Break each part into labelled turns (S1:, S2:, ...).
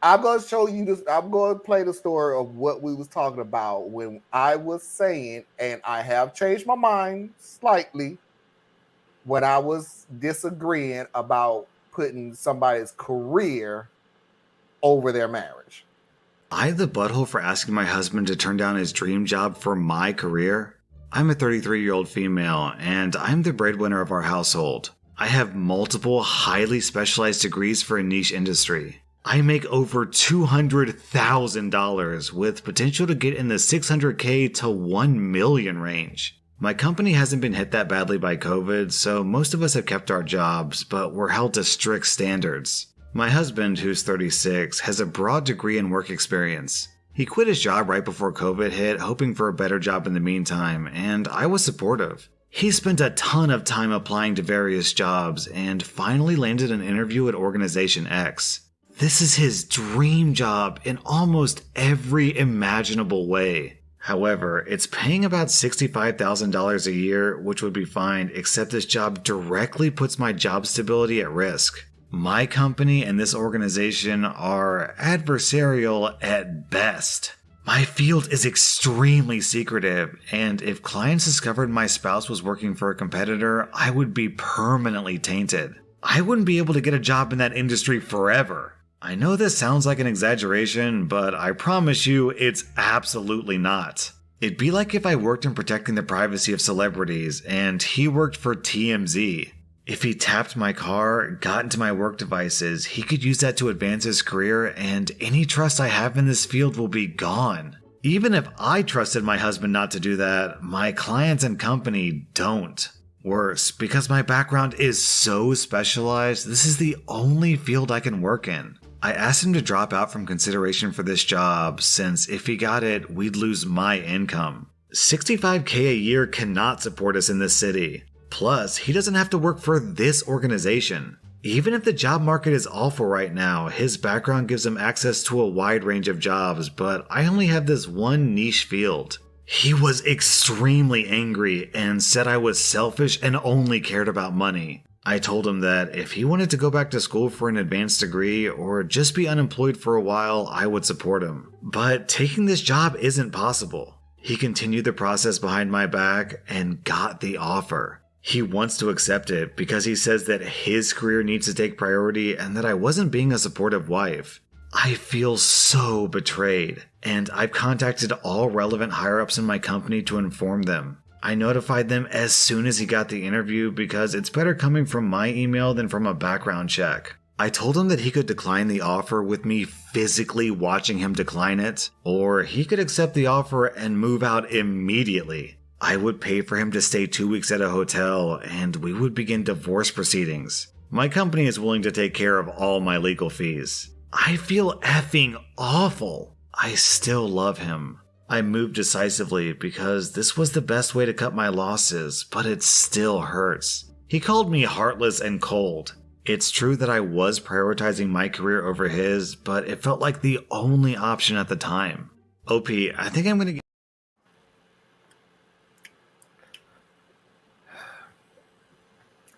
S1: I'm gonna show you this. I'm gonna play the story of what we was talking about when I was saying, and I have changed my mind slightly when I was disagreeing about putting somebody's career over their marriage.
S2: I the butthole for asking my husband to turn down his dream job for my career? I'm a 33-year-old female, and I'm the breadwinner of our household. I have multiple highly specialized degrees for a niche industry. I make over $200,000 with potential to get in the 600K to 1 million range. My company hasn't been hit that badly by COVID, so most of us have kept our jobs, but we're held to strict standards. My husband, who's 36, has a broad degree in work experience. He quit his job right before COVID hit, hoping for a better job in the meantime, and I was supportive. He spent a ton of time applying to various jobs and finally landed an interview at Organization X. This is his dream job in almost every imaginable way. However, it's paying about $65,000 a year, which would be fine, except this job directly puts my job stability at risk. My company and this organization are adversarial at best. My field is extremely secretive, and if clients discovered my spouse was working for a competitor, I would be permanently tainted. I wouldn't be able to get a job in that industry forever. I know this sounds like an exaggeration, but I promise you it's absolutely not. It'd be like if I worked in protecting the privacy of celebrities and he worked for TMZ. If he tapped my car, got into my work devices, he could use that to advance his career, and any trust I have in this field will be gone. Even if I trusted my husband not to do that, my clients and company don't. Worse, because my background is so specialized, this is the only field I can work in. I asked him to drop out from consideration for this job, since if he got it, we'd lose my income. $65K a year cannot support us in this city. Plus, he doesn't have to work for this organization. Even if the job market is awful right now, his background gives him access to a wide range of jobs, but I only have this one niche field. He was extremely angry and said I was selfish and only cared about money. I told him that if he wanted to go back to school for an advanced degree or just be unemployed for a while, I would support him. But taking this job isn't possible. He continued the process behind my back and got the offer. He wants to accept it because he says that his career needs to take priority and that I wasn't being a supportive wife. I feel so betrayed, and I've contacted all relevant higher-ups in my company to inform them. I notified them as soon as he got the interview because it's better coming from my email than from a background check. I told him that he could decline the offer with me physically watching him decline it, or he could accept the offer and move out immediately. I would pay for him to stay 2 weeks at a hotel, and we would begin divorce proceedings. My company is willing to take care of all my legal fees. I feel effing awful. I still love him. I moved decisively because this was the best way to cut my losses, but it still hurts. He called me heartless and cold. It's true that I was prioritizing my career over his, but it felt like the only option at the time. OP, I think I'm gonna get...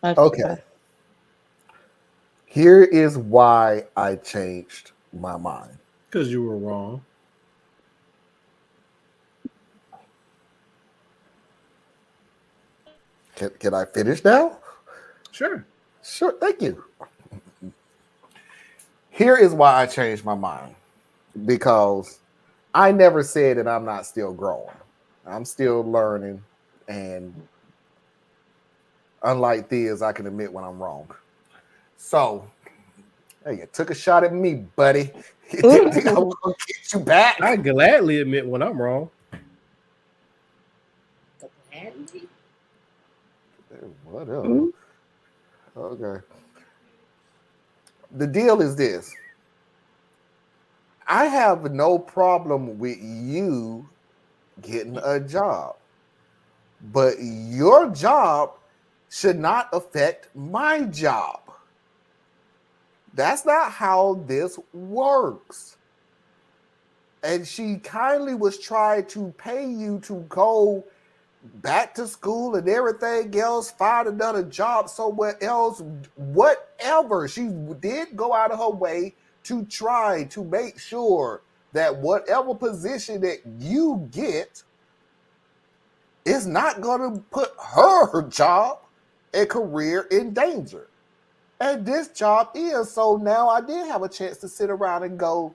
S1: Okay. Here is why I changed my mind.
S3: Because you were wrong.
S1: Can I finish now?
S3: Sure.
S1: Sure, thank you. Here is why I changed my mind. Because I never said that I'm not still growing. I'm still learning, and unlike Theas, I can admit when I'm wrong. So, hey, you took a shot at me, buddy. You didn't think I was going to get you back?
S3: I gladly admit when I'm wrong.
S1: Whatever. Okay. The deal is this. I have no problem with you getting a job, but your job should not affect my job. That's not how this works. And she kindly was trying to pay you to go back to school and everything else, find another job somewhere else, whatever. She did go out of her way to try to make sure that whatever position that you get is not going to put her job and career in danger. And this job is. So now I did have a chance to sit around and go,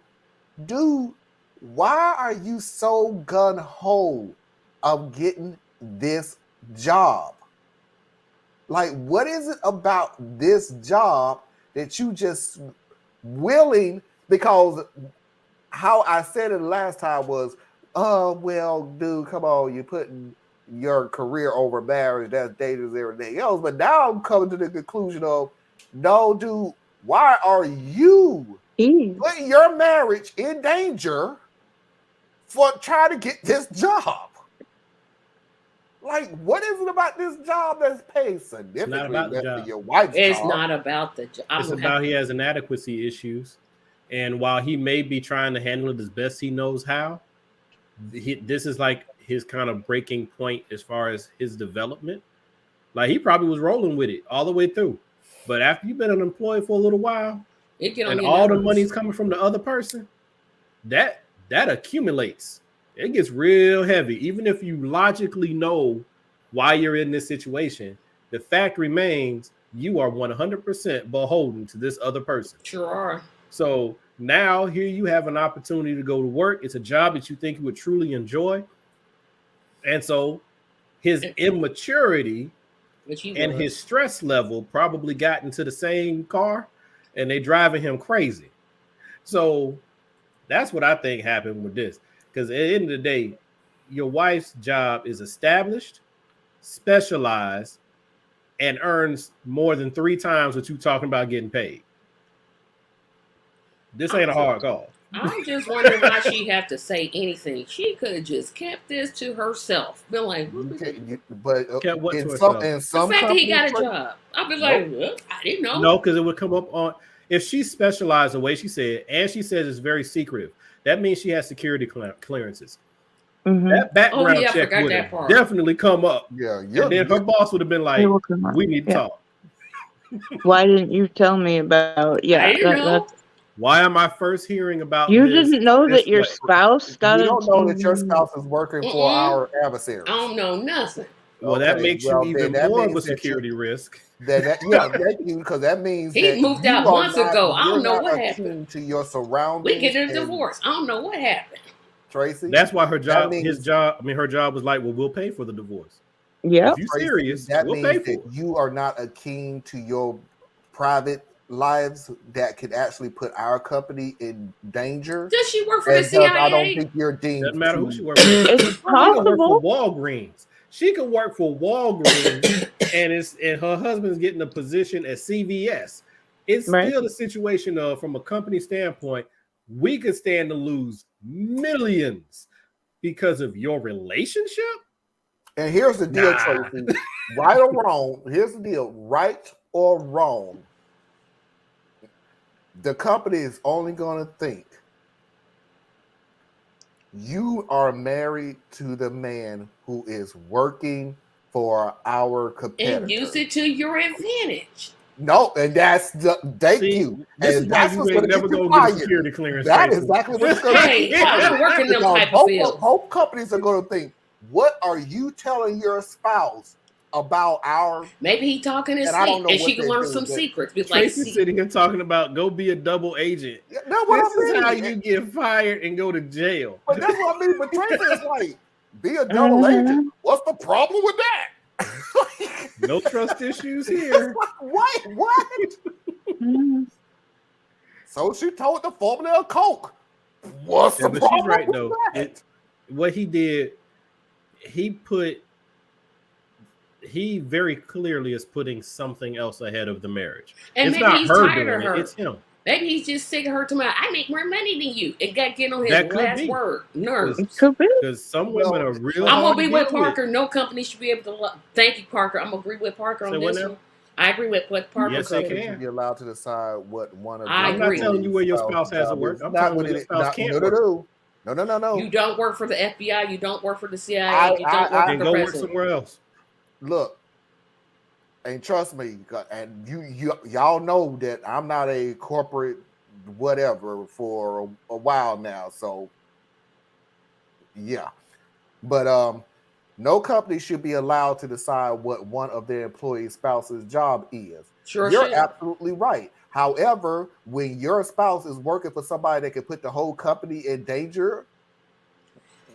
S1: dude, why are you so gun-ho of getting this job? Like, what is it about this job that you just willing? Because how I said it last time was, oh, well, dude, come on, you're putting your career over marriage, that's dangerous, everything else. But now I'm coming to the conclusion of, no, dude, why are you putting your marriage in danger for trying to get this job? Like, what is it about this job that's paying significantly less than your wife's job?
S4: It's not about the job.
S3: It's about he has inadequacy issues. And while he may be trying to handle it as best he knows how, this is like his kind of breaking point as far as his development. Like, he probably was rolling with it all the way through. But after you've been unemployed for a little while, and all the money's coming from the other person, that accumulates. It gets real heavy. Even if you logically know why you're in this situation, the fact remains you are 100% beholden to this other person.
S4: Sure are.
S3: So now here you have an opportunity to go to work. It's a job that you think you would truly enjoy. And so his immaturity and his stress level probably got into the same car, and they driving him crazy. So that's what I think happened with this. Because at the end of the day, your wife's job is established, specialized, and earns more than 3 times what you're talking about getting paid. This ain't a hard call.
S4: I'm just wondering why she had to say anything. She could have just kept this to herself. Been like,
S1: but
S3: kept what
S1: in
S3: to
S1: some
S4: the fact that he got a job. I'd be like, I didn't know.
S3: No, because it would come up on, if she specialized the way she said, and she says it's very secretive, that means she has security clearances.
S5: Mm-hmm.
S3: That background check would have definitely come up.
S1: Yeah,
S3: and then her boss would have been like, we need to talk.
S5: Why didn't you tell me about? Yeah,
S4: I didn't know.
S3: Why am I first hearing about
S5: you
S3: this?
S5: didn't know that your spouse got
S1: You don't know that your spouse is working for our adversary.
S4: I don't know nothing.
S3: Well, that makes you even more of a security risk.
S1: Thank you, because that means
S4: he moved out months ago. I don't know what happened
S1: to your surroundings.
S4: We get a divorce. I don't know what happened.
S1: Tracy,
S3: that's why her job, her job was like, well, we'll pay for the divorce.
S5: Yeah,
S3: if you're serious,
S1: that
S3: we'll
S1: means
S3: pay for
S1: that you are not akin to your private lives that could actually put our company in danger.
S4: Does she work for the CIA?
S1: I don't think you're deemed.
S3: Doesn't matter who she works for.
S5: It's possible.
S3: She can work for Walgreens. She can work for Walgreens, and her husband's getting a position at CVS. It's still the situation of, from a company standpoint, we could stand to lose millions because of your relationship.
S1: And here's the deal, Tracy. Right or wrong? Here's the deal. Right or wrong? The company is only going to think you are married to the man who is working for our competitor.
S4: And use it to your advantage.
S1: No, and that's thank you. And that's what's going to get you fired.
S3: Security clearance.
S1: That is exactly what's going to
S4: Hey, I'm working them type of fields.
S1: Both companies are going to think, what are you telling your spouse about our?
S4: Maybe he talking his sleep, and she can learn some secrets.
S3: Tracy's sitting here talking about go be a double agent.
S1: Yeah, that's what
S3: this is how you get fired and go to jail.
S1: But that's what I mean. But Tracy is like, be a double agent. What's the problem with that?
S3: No trust issues here.
S1: What? So she told the formula of Coke. What's the problem?
S3: She's right though. What he did, he very clearly is putting something else ahead of the marriage.
S4: And
S3: it's
S4: maybe
S3: not
S4: he's
S3: her
S4: tired
S3: doing
S4: of her.
S3: It's him.
S4: Maybe he's just sick of her tomorrow. I make more money than you. It got getting on his last word. Nerves.
S3: Because some women are real.
S4: I'm gonna be with Parker. No company should be able to. Thank you, Parker. I'm gonna agree with Parker on this one. I agree with what Parker said.
S3: Yes, they can.
S1: You're allowed to decide what one of.
S4: I agree.
S3: I'm not telling you where your spouse has to work. I'm telling you where your spouse can't work.
S1: No.
S4: You don't work for the FBI. You don't work for the CIA. You don't work for the
S3: go
S4: president.
S3: work somewhere else.
S1: Look, and trust me, and y'all know that I'm not a corporate whatever for a while now. So yeah, but no company should be allowed to decide what one of their employee spouse's job is.
S4: Sure
S1: You're
S4: should.
S1: absolutely right. However, when your spouse is working for somebody that can put the whole company in danger,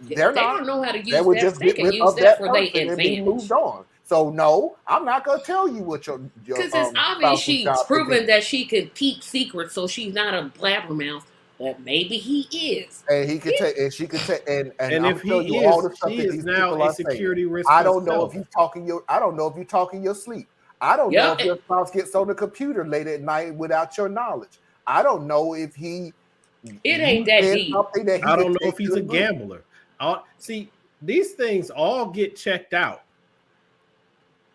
S1: they're
S4: They
S1: not.
S4: don't know how to
S1: They
S4: use
S1: would
S4: that.
S1: just
S4: They
S1: get
S4: can
S1: rid
S4: use
S1: of
S4: that
S1: that
S4: for their
S1: person and be moved
S4: advantage.
S1: on. So no, I'm not gonna tell you what your
S4: Because it's obvious
S1: spouse's
S4: she's
S1: job
S4: proven
S1: is.
S4: that she can keep secrets, so she's not a blabbermouth. But maybe he is.
S1: And he could take, and she could take, and
S3: And
S1: I'm
S3: if
S1: telling you
S3: he
S1: all
S3: is,
S1: the stuff
S3: she
S1: that
S3: is
S1: these
S3: now
S1: people
S3: a
S1: are saying.
S3: security risk
S1: I don't know
S3: herself.
S1: if you talking your, I don't know if you talk in your sleep. I don't know
S4: Yep.
S1: if your spouse gets on the computer late at night without your knowledge. I don't know if he
S4: It ain't that
S1: said
S4: deep.
S1: something that he
S3: I
S1: could
S3: don't know
S1: take
S3: if he's
S1: to
S3: a
S1: the grave.
S3: gambler. See, these things all get checked out.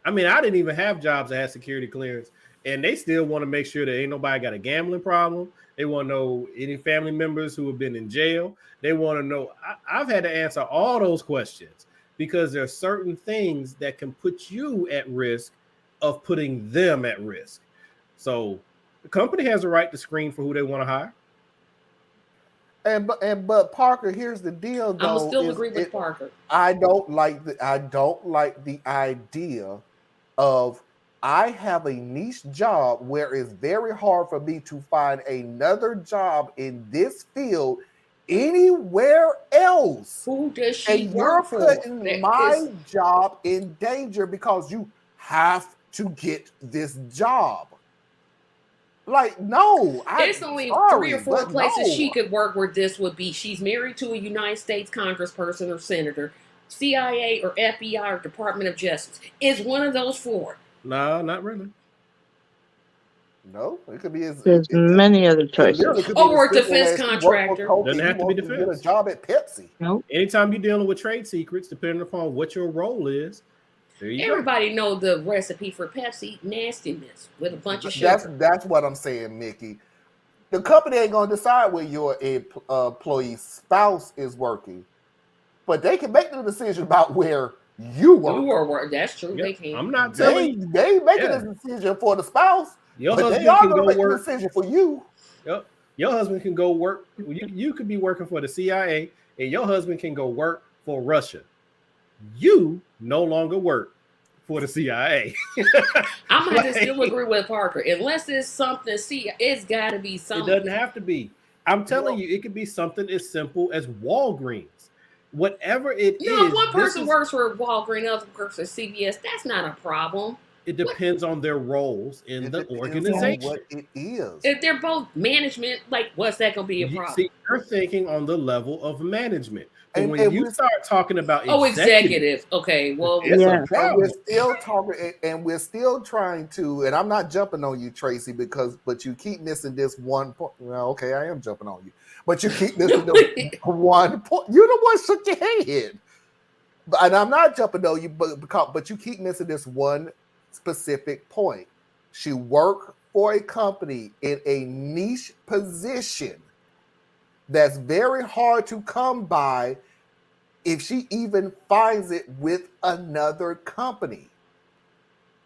S3: I mean, I didn't even have jobs that had security clearance, and they still want to make sure that ain't nobody got a gambling problem. They want to know any family members who have been in jail. They want to know. I've had to answer all those questions because there are certain things that can put you at risk of putting them at risk. So the company has a right to screen for who they want to hire.
S1: But Parker, here's the deal though.
S4: I'm still agree with Parker.
S1: I don't like the idea of I have a niche job where it's very hard for me to find another job in this field anywhere else.
S4: Who does she
S1: And
S4: work
S1: you're
S4: for?
S1: putting my job in danger because you have to get this job. Like, no,
S4: It's only 3 or 4 places she could work where this would be. She's married to a United States congressperson or senator, CIA or FBI or Department of Justice. It's one of those 4.
S3: No, not really.
S1: No, it could be as
S5: There's many other
S1: it literally
S5: choices.
S1: could be
S4: Or a
S1: as simple
S4: defense
S1: as he worked
S4: contractor.
S1: for Coke
S3: Doesn't
S1: and
S3: have
S1: he
S3: to be
S1: wants to get a
S3: defense.
S1: job at Pepsi.
S5: Nope.
S3: Anytime you're dealing with trade secrets, depending upon what your role is, there you go.
S4: Everybody know the recipe for Pepsi nastiness with a bunch of sugar.
S1: That's what I'm saying, Mickey. The company ain't gonna decide where your employee spouse is working, but they can make the decision about where you work.
S4: That's true.
S3: Yep.
S4: They can.
S3: I'm not telling you.
S1: They ain't making a decision for the spouse,
S3: Your
S1: but they
S3: husband
S1: are
S3: can
S1: gonna
S3: go
S1: make the
S3: work.
S1: decision for you.
S3: Yep. Your husband can go work. You could be working for the CIA, and your husband can go work for Russia. You no longer work for the CIA.
S4: I'm gonna have to still agree with Parker. Unless it's something, it's got to be
S3: It
S4: something.
S3: doesn't have to be. I'm telling you, it could be something as simple as Walgreens. Whatever it is.
S4: If one person works for Walgreens, other works for CVS, that's not a problem.
S3: It depends on their roles in the organization.
S1: What it is.
S4: If they're both management, like, what's that going to be a problem?
S3: See, you're thinking on the level of management. But when you start talking about
S4: executive, okay, well,
S3: it's a
S1: and
S3: problem.
S1: we're still talking, and we're still trying to. And I'm not jumping on you, Tracy, but you keep missing this one point. Well, okay, I am jumping on you, but you keep missing the one point. You're the one shook your head, and I'm not jumping on you, but you keep missing this one specific point. She worked for a company in a niche position that's very hard to come by if she even finds it with another company.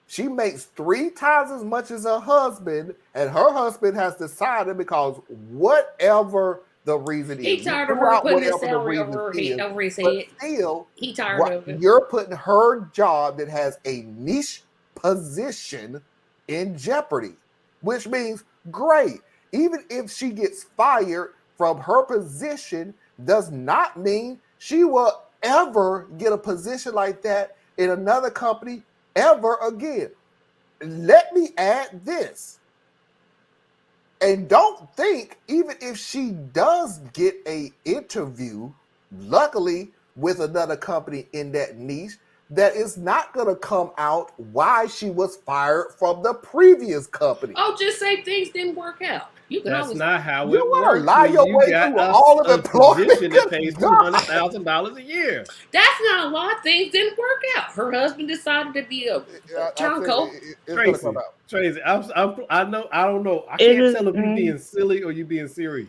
S1: She makes 3 times as much as her husband, and her husband has decided, because whatever the reason is,
S4: he tired of her putting his salary over his head.
S1: Still,
S4: he tired of it.
S1: You're putting her job that has a niche position in jeopardy, which means great. Even if she gets fired from her position, does not mean she will ever get a position like that in another company ever again. Let me add this. And don't think, even if she does get an interview, luckily with another company in that niche, that is not going to come out why she was fired from the previous company.
S4: Oh, just say things didn't work out.
S3: That's not how it
S1: you
S3: works.
S1: You lie your way through all of employment
S3: that pays $200,000 a year.
S4: That's not a lot. Things didn't work out. Her husband decided to be a turncoat.
S3: Tracy, I know. I don't know. I can't tell if you being silly or you being serious.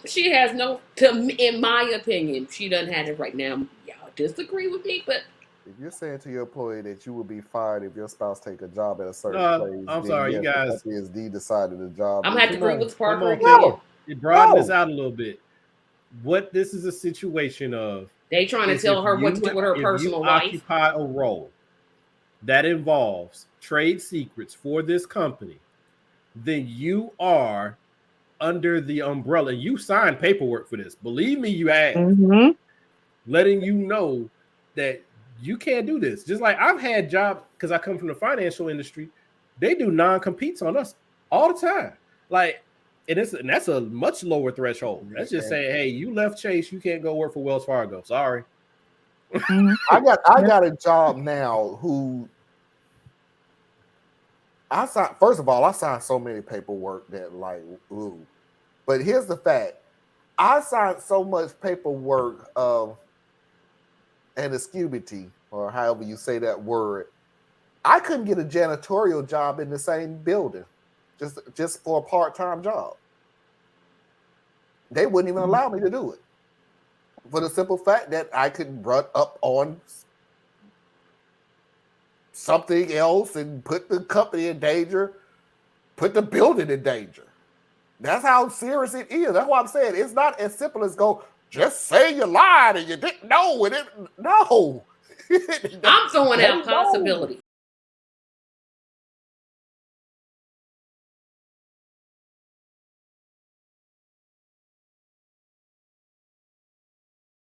S4: She has no. In my opinion, she doesn't have it right now. Y'all disagree with me, but.
S1: If you're saying to your employee that you will be fired if your spouse take a job at a certain place,
S3: I'm sorry, you guys.
S1: The decided the job.
S4: I'm gonna have to agree with Parker again.
S1: No,
S3: broaden this out a little bit. What this is a situation of,
S4: they trying to tell her what to do with her personal life.
S3: If you occupy a role that involves trade secrets for this company, then you are under the umbrella. You signed paperwork for this. Believe me, you have.
S5: Mm-hmm.
S3: Letting you know that you can't do this. Just like I've had jobs, because I come from the financial industry, they do non-competes on us all the time. Like, and that's a much lower threshold. That's just saying, hey, you left Chase, you can't go work for Wells Fargo. Sorry.
S1: I got a job now who I signed. First of all, I signed so many paperwork that like, ooh. But here's the fact: I signed so much paperwork of an excubity, or however you say that word. I couldn't get a janitorial job in the same building, just for a part-time job. They wouldn't even allow me to do it, for the simple fact that I could run up on something else and put the company in danger, put the building in danger. That's how serious it is. That's why I'm saying it's not as simple as go, just say you lied and you didn't know it. No.
S4: I'm throwing out possibilities.